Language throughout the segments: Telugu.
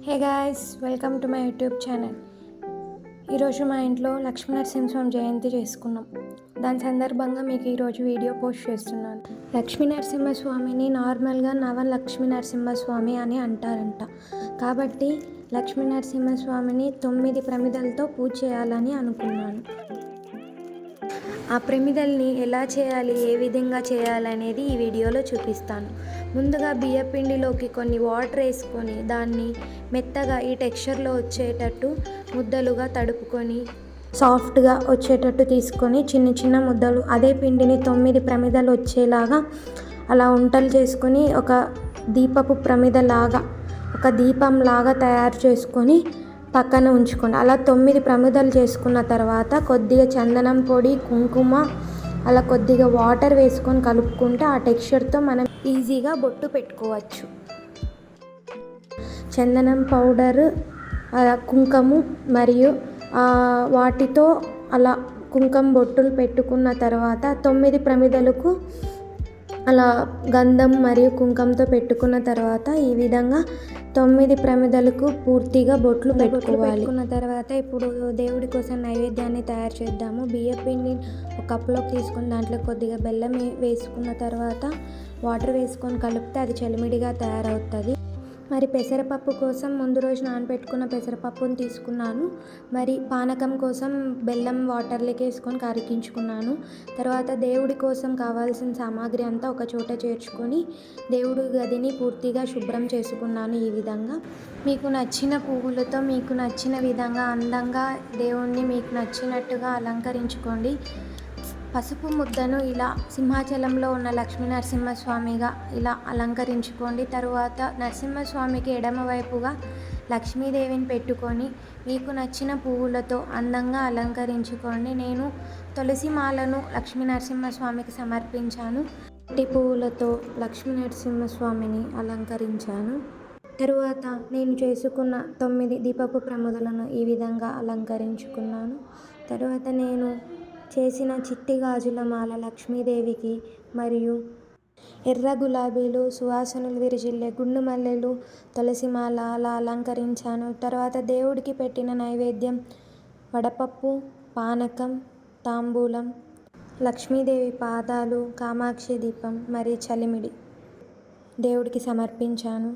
Hey guys, welcome to my YouTube channel. ఈరోజు మా ఇంట్లో లక్ష్మీనరసింహస్వామి జయంతి చేసుకున్నాం. దాని సందర్భంగా మీకు ఈరోజు వీడియో పోస్ట్ చేస్తున్నాను. లక్ష్మీనరసింహస్వామిని నార్మల్గా నవలక్ష్మీనరసింహస్వామి అని అంటారంట. కాబట్టి లక్ష్మీనరసింహస్వామిని 9 ప్రమిదలతో పూజ చేయాలని అనుకున్నాను. ఆ ప్రమిదల్ని ఎలా చేయాలి, ఏ విధంగా చేయాలనేది ఈ వీడియోలో చూపిస్తాను. ముందుగా బియ్యపిండిలోకి కొన్ని వాటర్ వేసుకొని దాన్ని మెత్తగా ఈ టెక్స్చర్లో వచ్చేటట్టు ముద్దలుగా తడుపుకొని సాఫ్ట్గా వచ్చేటట్టు తీసుకొని చిన్న చిన్న ముద్దలు అదే పిండిని 9 ప్రమిదలు వచ్చేలాగా అలా ఉంటలు చేసుకొని ఒక దీపపు ప్రమిదలాగా ఒక దీపంలాగా తయారు చేసుకొని పక్కన ఉంచుకోండి. అలా 9 ప్రమిదలు చేసుకున్న తర్వాత కొద్దిగా చందనం పొడి, కుంకుమ, అలా కొద్దిగా వాటర్ వేసుకొని కలుపుకుంటే ఆ టెక్స్చర్తో మనం ఈజీగా బొట్టు పెట్టుకోవచ్చు. చందనం పౌడర్, కుంకుమ మరియు వాటితో అలా కుంకుమ బొట్టులు పెట్టుకున్న తర్వాత 9 ప్రమిదలకు అలా గంధం మరియు కుంకుమతో పెట్టుకున్న తర్వాత ఈ విధంగా 9 ప్రమిదలకు పూర్తిగా బొట్లు పెట్టుకున్న తర్వాత ఇప్పుడు దేవుడి కోసం నైవేద్యాన్ని తయారు చేద్దాము. బియ్యపిండి ఒక కప్లోకి తీసుకొని దాంట్లో కొద్దిగా బెల్లం వేసుకున్న తర్వాత వాటర్ వేసుకొని కలిపితే అది చలిమిడిగా తయారవుతుంది. మరి పెసరపప్పు కోసం ముందు రోజు నానబెట్టుకున్న పెసరపప్పును తీసుకున్నాను. మరి పానకం కోసం బెల్లం వాటర్లోకి వేసుకొని కరిగించుకున్నాను. తర్వాత దేవుడి కోసం కావాల్సిన సామాగ్రి అంతా ఒక చోట చేర్చుకొని దేవుడి గదిని పూర్తిగా శుభ్రం చేసుకున్నాను. ఈ విధంగా మీకు నచ్చిన పువ్వులతో మీకు నచ్చిన విధంగా అందంగా దేవుణ్ణి మీకు నచ్చినట్టుగా అలంకరించుకోండి. పసుపు ముద్దను ఇలా సింహాచలంలో ఉన్న లక్ష్మీనరసింహస్వామిగా ఇలా అలంకరించుకోండి. తరువాత నరసింహస్వామికి ఎడమవైపుగా లక్ష్మీదేవిని పెట్టుకొని మీకు నచ్చిన పువ్వులతో అందంగా అలంకరించుకోండి. నేను తులసి మాలను లక్ష్మీనరసింహస్వామికి సమర్పించాను. మట్టి పువ్వులతో లక్ష్మీనరసింహస్వామిని అలంకరించాను. తరువాత నేను చేసుకున్న 9 దీపపు ప్రమిదలను ఈ విధంగా అలంకరించుకున్నాను. తరువాత నేను చేసిన చిట్టి గాజుల మాల లక్ష్మీదేవికి మరియు ఎర్ర గులాబీలు, సువాసనలు విరిజిల్లే గుండు మల్లెలు, తులసి మాల అలా అలంకరించాను. తర్వాత దేవుడికి పెట్టిన నైవేద్యం వడపప్పు, పానకం, తాంబూలం, లక్ష్మీదేవి పాదాలు, కామాక్షి దీపం మరియు చలిమిడి దేవుడికి సమర్పించాను.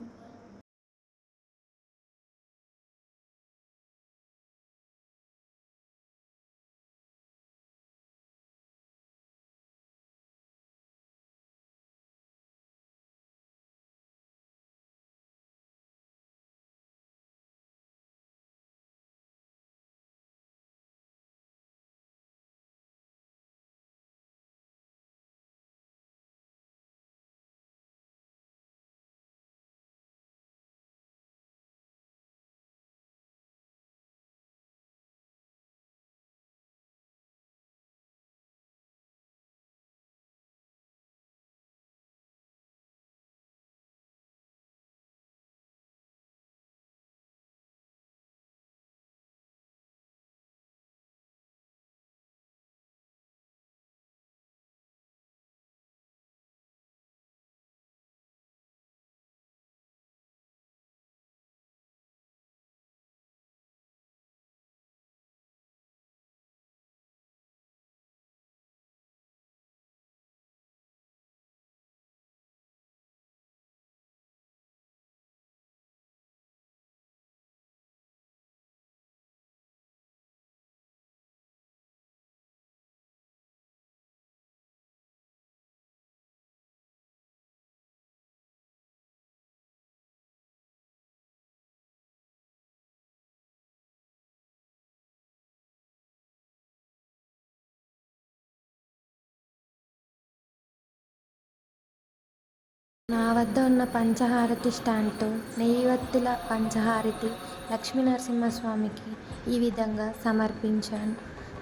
నా వద్ద ఉన్న పంచహారతి స్టాండ్తో నెయ్యివత్తుల పంచహారతి లక్ష్మీనరసింహస్వామికి ఈ విధంగా సమర్పించాను.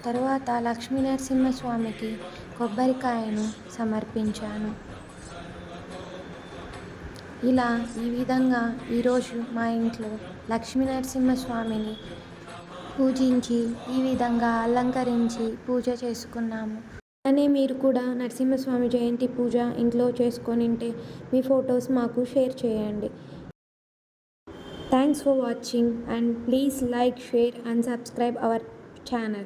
తరువాత లక్ష్మీనరసింహస్వామికి కొబ్బరికాయను సమర్పించాను. ఇలా ఈ విధంగా ఈరోజు మా ఇంట్లో లక్ష్మీనరసింహస్వామిని పూజించి ఈ విధంగా అలంకరించి పూజ చేసుకున్నాము. అలానే మీరు కూడా నరసింహస్వామి జయంతి పూజ ఇంట్లో చేసుకొని ఉంటే మీ ఫొటోస్ మాకు షేర్ చేయండి. Thanks for watching and please like, share and subscribe our channel.